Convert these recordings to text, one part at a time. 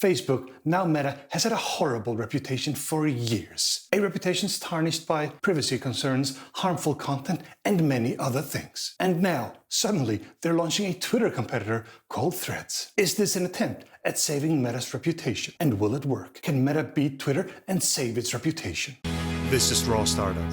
Facebook, now Meta, has had a horrible reputation for years. A reputation tarnished by privacy concerns, harmful content, and many other things. And now, suddenly, they're launching a Twitter competitor called Threads. Is this an attempt at saving Meta's reputation? And will it work? Can Meta beat Twitter and save its reputation? This is Raw Startup.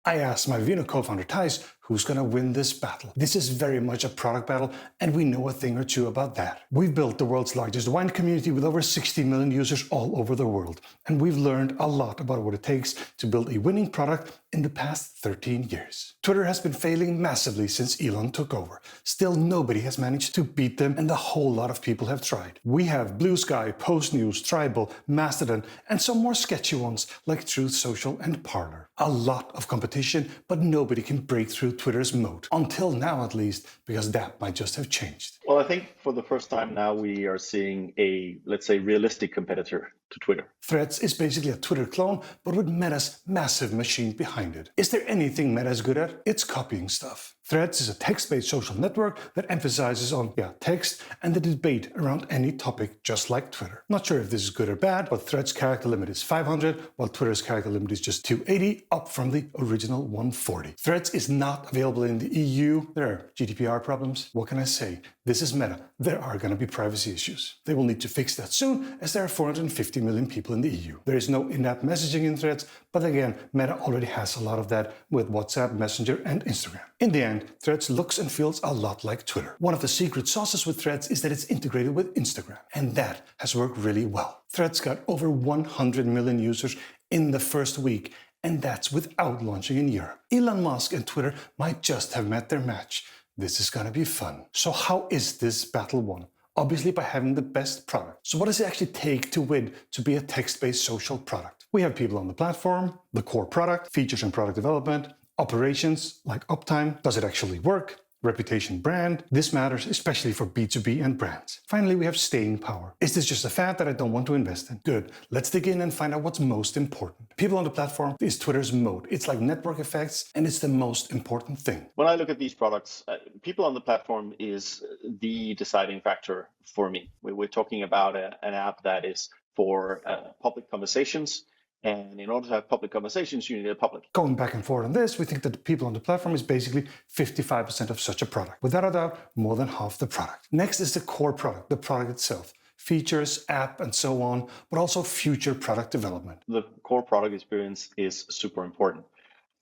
I asked my Vivino co-founder Theis who's going to win this battle. This is very much a product battle, and we know a thing or two about that. We've built the world's largest wine community with over 60 million users all over the world, and we've learned a lot about what it takes to build a winning product in the past 13 years. Twitter has been failing massively since Elon took over. Still, nobody has managed to beat them, and a whole lot of people have tried. We have Blue Sky, Post News, Tribal, Mastodon, and some more sketchy ones like Truth Social and Parler. A lot of competition, but nobody can break through Twitter's moat. Until now, at least, because that might just have changed. Well, I think for the first time now we are seeing a, let's say, realistic competitor to Twitter. Threads is basically a Twitter clone, but with Meta's massive machine behind it. Is there anything Meta is good at? It's copying stuff. Threads is a text-based social network that emphasizes on text and the debate around any topic, just like Twitter. Not sure if this is good or bad, but Threads' character limit is 500, while Twitter's character limit is just 280, up from the original 140. Threads is not available in the EU. There are GDPR problems. What can I say? This is Meta. There are going to be privacy issues. They will need to fix that soon, as there are 450 million people in the EU. There is no in-app messaging in Threads, but again, Meta already has a lot of that with WhatsApp, Messenger, and Instagram. In the end, Threads looks and feels a lot like Twitter. One of the secret sauces with Threads is that it's integrated with Instagram, and that has worked really well. Threads got over 100 million users in the first week, and that's without launching in Europe. Elon Musk and Twitter might just have met their match. This is gonna be fun. So how is this battle won? Obviously by having the best product. So what does it actually take to win to be a text-based social product? We have people on the platform, the core product, features and product development, operations like uptime, does it actually work? Reputation, brand. This matters especially for B2B and brands. Finally, we have staying power. Is this just a fad that I don't want to invest in? Good. Let's dig in and find out what's most important. People on the platform is Twitter's moat. It's like network effects, and it's the most important thing. When I look at these products, people on the platform is the deciding factor for me. We're talking about an app that is for public conversations. And in order to have public conversations, you need a public. Going back and forth on this, we think that the people on the platform is basically 55% of such a product. Without a doubt, more than half the product. Next is the core product, the product itself. Features, app, and so on, but also future product development. The core product experience is super important.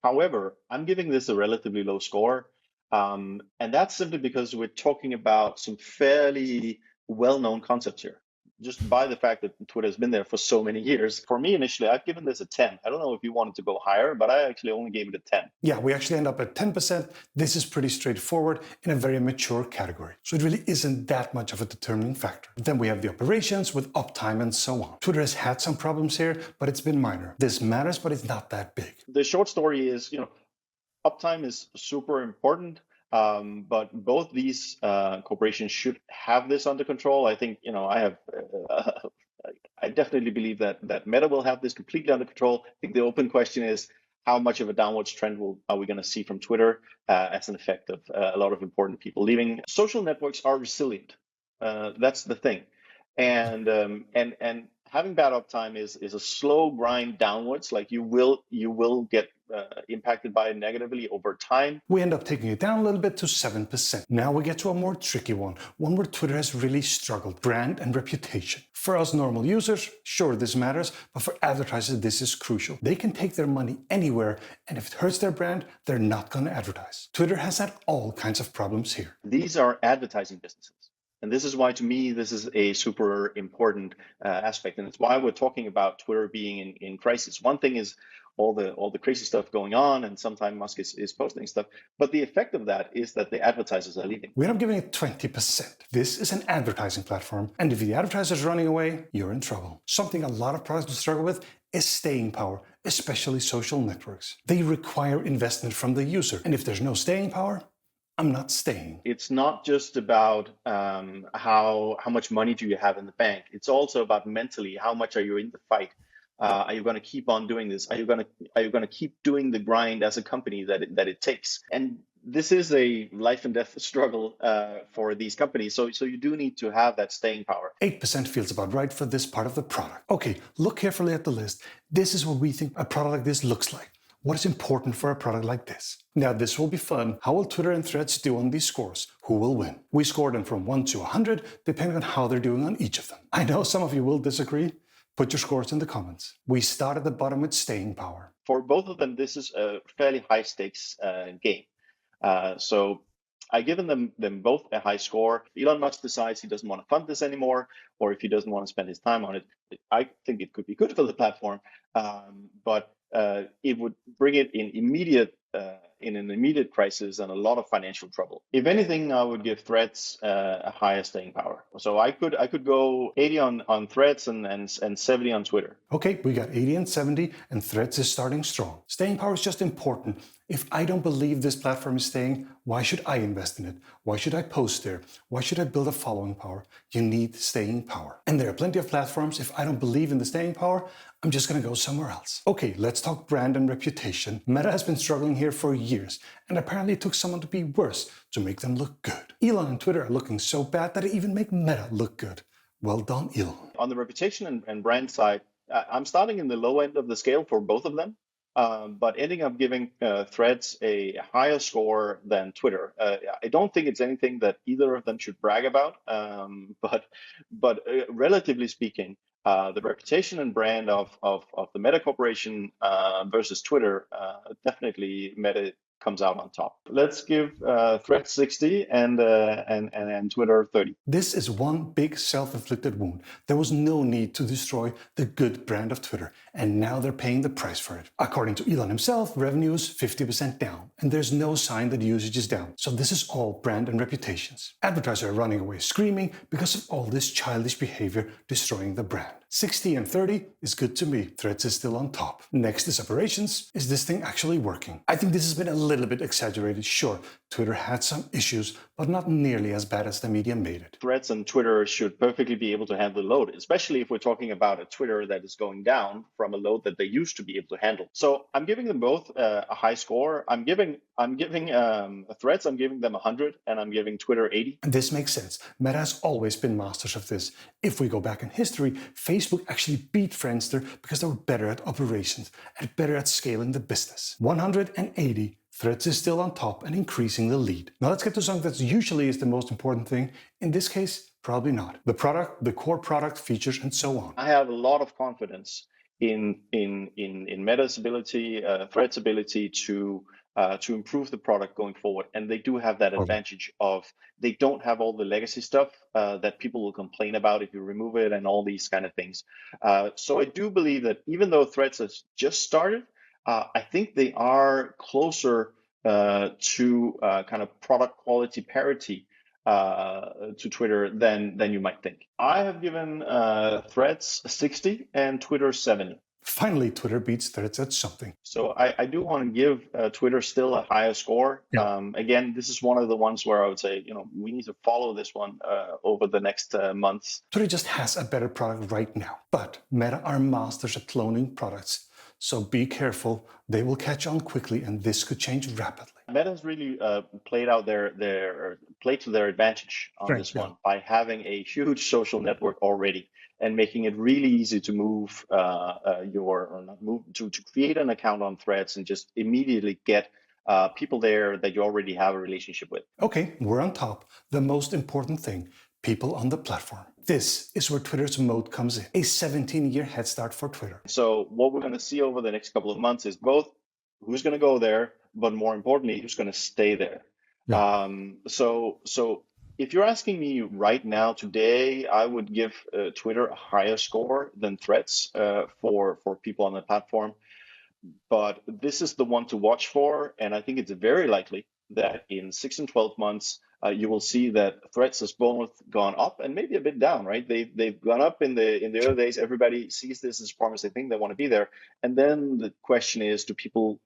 However, I'm giving this a relatively low score. And that's simply because we're talking about some fairly well-known concepts here. Just by the fact that Twitter has been there for so many years. For me, initially, I've given this a 10. I don't know if you wanted to go higher, but I actually only gave it a 10. Yeah, we actually end up at 10%. This is pretty straightforward in a very mature category. So it really isn't that much of a determining factor. Then we have the operations with uptime and so on. Twitter has had some problems here, but it's been minor. This matters, but it's not that big. The short story is, uptime is super important. But both these corporations should have this under control. I think, I definitely believe that Meta will have this completely under control. I think the open question is how much of a downwards trend are we going to see from Twitter as an effect of a lot of important people leaving. Social networks are resilient. That's the thing. And having bad uptime is a slow grind downwards. Like you will get impacted by it negatively over time. We end up taking it down a little bit to 7%. Now we get to a more tricky one where Twitter has really struggled, brand and reputation. For us normal users, sure, this matters, but for advertisers, this is crucial. They can take their money anywhere, and if it hurts their brand, they're not going to advertise. Twitter has had all kinds of problems here. These are advertising businesses. And this is why, to me, this is a super important aspect. And it's why we're talking about Twitter being in crisis. One thing is all the crazy stuff going on, and sometimes Musk is posting stuff. But the effect of that is that the advertisers are leaving. We're not giving it 20%. This is an advertising platform. And if the advertiser is running away, you're in trouble. Something a lot of products struggle with is staying power, especially social networks. They require investment from the user. And if there's no staying power, I'm not staying. It's not just about how much money do you have in the bank. It's also about mentally, how much are you in the fight? Are you going to keep on doing this? Are you going to keep doing the grind as a company that it takes? And this is a life and death struggle for these companies. So you do need to have that staying power. 8% feels about right for this part of the product. Okay, look carefully at the list. This is what we think a product like this looks like. What is important for a product like this? Now, this will be fun. How will Twitter and Threads do on these scores? Who will win? We scored them from 1 to 100, depending on how they're doing on each of them. I know some of you will disagree. Put your scores in the comments. We start at the bottom with staying power. For both of them, this is a fairly high stakes game. So I've given them both a high score. If Elon Musk decides he doesn't want to fund this anymore, or if he doesn't want to spend his time on it, I think it could be good for the platform. But it would bring it in an immediate crisis and a lot of financial trouble. If anything, I would give Threads a higher staying power. So I could go 80 on Threads and 70 on Twitter. Okay, we got 80 and 70, and Threads is starting strong. Staying power is just important. If I don't believe this platform is staying, why should I invest in it? Why should I post there? Why should I build a following power? You need staying power. And there are plenty of platforms. If I don't believe in the staying power, I'm just going to go somewhere else. Okay, let's talk brand and reputation. Meta has been struggling here for years, and apparently it took someone to be worse to make them look good. Elon and Twitter are looking so bad that they even make Meta look good. Well done, Elon. On the reputation and brand side, I'm starting in the low end of the scale for both of them. But ending up giving Threads a higher score than Twitter. I don't think it's anything that either of them should brag about. But relatively speaking, the reputation and brand of the Meta Corporation versus Twitter, definitely Meta comes out on top. Let's give Threads 60 and Twitter 30. This is one big self-inflicted wound. There was no need to destroy the good brand of Twitter, and now they're paying the price for it. According to Elon himself, revenue is 50% down, and there's no sign that usage is down. So this is all brand and reputations. Advertisers are running away screaming because of all this childish behavior destroying the brand. 60 and 30 is good to me. Threads is still on top. Next is operations. Is this thing actually working? I think this has been a little bit exaggerated. Sure, Twitter had some issues, but not nearly as bad as the media made it. Threads and Twitter should perfectly be able to handle the load, especially if we're talking about a Twitter that is going down from a load that they used to be able to handle. So I'm giving them both a high score. I'm giving Threads, I'm giving them 100, and I'm giving Twitter 80. And this makes sense. Meta has always been masters of this. If we go back in history, Facebook actually beat Friendster because they were better at operations and better at scaling the business. 180. Threads is still on top and increasing the lead. Now let's get to something that usually is the most important thing. In this case, probably not. The product, the core product, features, and so on. I have a lot of confidence in Meta's ability, Threads' ability to improve the product going forward. And they do have that advantage of they don't have all the legacy stuff that people will complain about if you remove it and all these kind of things. So I do believe that even though Threads has just started, I think they are closer to kind of product quality parity to Twitter than you might think. I have given Threads 60 and Twitter 70. Finally, Twitter beats Threads at something. So I do want to give Twitter still a higher score. Yeah. Again, this is one of the ones where I would say, we need to follow this one over the next months. Twitter just has a better product right now. But Meta are masters at cloning products. So be careful. They will catch on quickly, and this could change rapidly. Meta has really played to their advantage on this one by having a huge social network already and making it really easy to to create an account on Threads and just immediately get people there that you already have a relationship with. Okay, we're on top. The most important thing, people on the platform. This is where Twitter's moat comes in, a 17-year head start for Twitter. So what we're going to see over the next couple of months is both who's going to go there, but more importantly, who's going to stay there. Yeah. So if you're asking me right now, today, I would give Twitter a higher score than Threads for people on the platform. But this is the one to watch for, and I think it's very likely that in 6 and 12 months, you will see that Threads has both gone up and maybe a bit down, right? They've gone up in the early days. Everybody sees this as promising thing. They want to be there. And then the question is, do people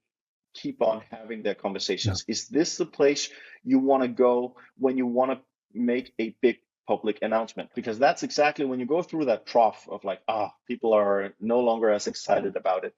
keep on having their conversations? Yeah. Is this the place you want to go when you want to make a big public announcement? Because that's exactly when you go through that trough of like, people are no longer as excited about it.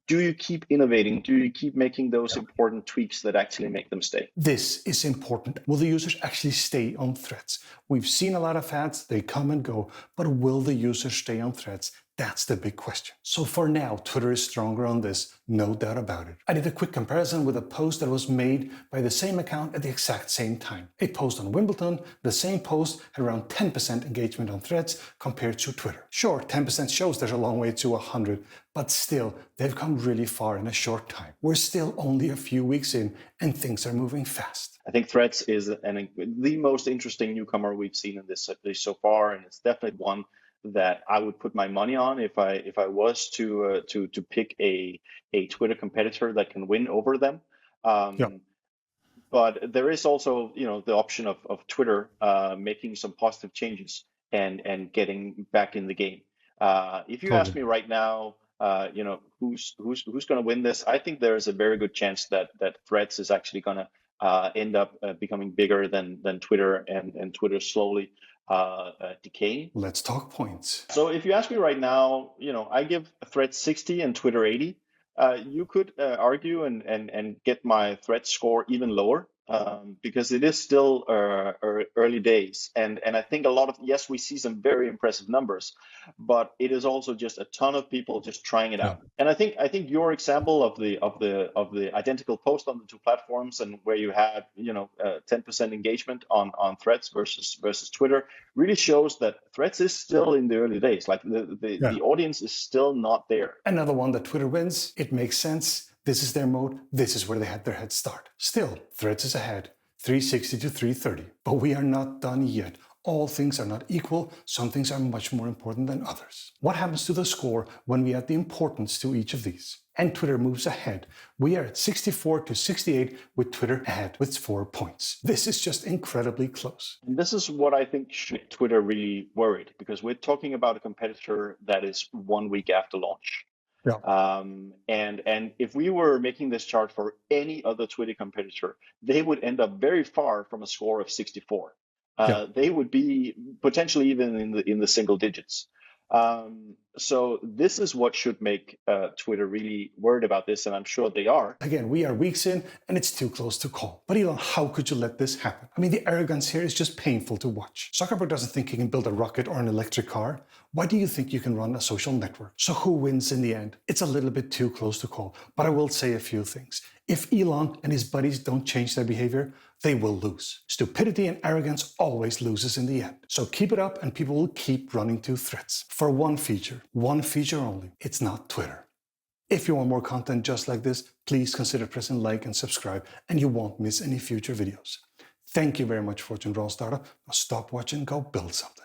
do you keep innovating? Do you keep making those important tweaks that actually make them stay? This is important. Will the users actually stay on Threads? We've seen a lot of ads, they come and go, but will the users stay on Threads? That's the big question. So for now, Twitter is stronger on this, no doubt about it. I did a quick comparison with a post that was made by the same account at the exact same time. A post on Wimbledon, the same post had around 10% engagement on Threads compared to Twitter. Sure, 10% shows there's a long way to 100, but still, they've come really far in a short time. We're still only a few weeks in and things are moving fast. I think Threads is the most interesting newcomer we've seen in this so far, and it's definitely one that I would put my money on if I was to pick a Twitter competitor that can win over them. But there is also the option of Twitter making some positive changes and getting back in the game. If you ask me right now, who's going to win this, I think there is a very good chance that Threads is actually going to end up becoming bigger than Twitter, and Twitter slowly decaying. Let's talk points. So if you ask me right now, I give Threads 60 and Twitter 80. You could argue and get my Threads score even lower, because it is still early days, and I think a lot of, yes, we see some very impressive numbers, but it is also just a ton of people just trying it out. And I think your example of the identical post on the two platforms, and where you had 10% engagement on Threads versus Twitter, really shows that Threads is still in the early days. Like the audience is still not there. Another one that Twitter wins. It makes sense. This is their mode. This is where they had their head start. Still, Threads is ahead, 360 to 330. But we are not done yet. All things are not equal. Some things are much more important than others. What happens to the score when we add the importance to each of these? And Twitter moves ahead. We are at 64 to 68 with Twitter ahead with 4 points. This is just incredibly close. And this is what I think should Twitter really worried, because we're talking about a competitor that is 1 week after launch. And if we were making this chart for any other Twitter competitor, they would end up very far from a score of 64. They would be potentially even in the single digits. So this is what should make Twitter really worried about this, and I'm sure they are. Again, we are weeks in, and it's too close to call. But Elon, how could you let this happen? I mean, the arrogance here is just painful to watch. Zuckerberg doesn't think he can build a rocket or an electric car. Why do you think you can run a social network? So who wins in the end? It's a little bit too close to call, but I will say a few things. If Elon and his buddies don't change their behavior, they will lose. Stupidity and arrogance always loses in the end. So keep it up and people will keep running to Threads. For one feature only. It's not Twitter. If you want more content just like this, please consider pressing like and subscribe, and you won't miss any future videos. Thank you very much for watching Raw Startup. Now stop watching, go build something.